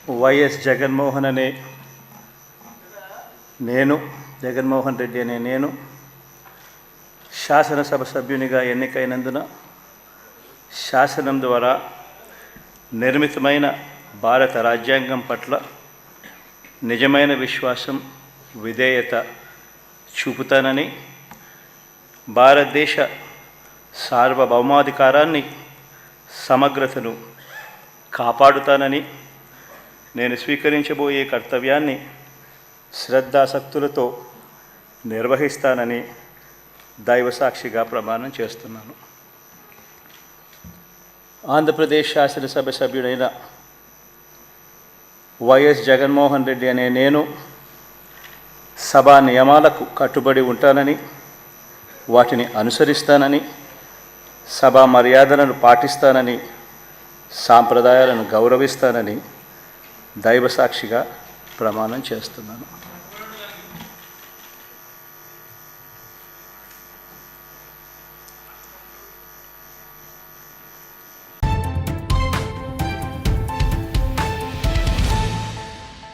YS Jaganmohan Reddy అనే నేను శాసనసభ సభ్యునిగా ఎన్నికైనందున శాసనం ద్వారా నిర్మితమైన భారత రాజ్యాంగం పట్ల నిజమైన విశ్వాసం, విధేయత చూపుతానని, భారతదేశ సార్వభౌమాధికారాన్ని, సమగ్రతను కాపాడుతానని, నేను స్వీకరించబోయే కర్తవ్యాన్ని శ్రద్ధాసక్తులతో నిర్వహిస్తానని దైవసాక్షిగా ప్రమాణం చేస్తున్నాను. ఆంధ్రప్రదేశ్ శాసనసభ సభ్యుడైన వైఎస్ జగన్మోహన్ రెడ్డి అనే నేను సభా నియమాలకు కట్టుబడి ఉంటానని, వాటిని అనుసరిస్తానని, సభా మర్యాదలను పాటిస్తానని, సాంప్రదాయాలను గౌరవిస్తానని దైవసాక్షిగా ప్రమాణం చేస్తున్నాను.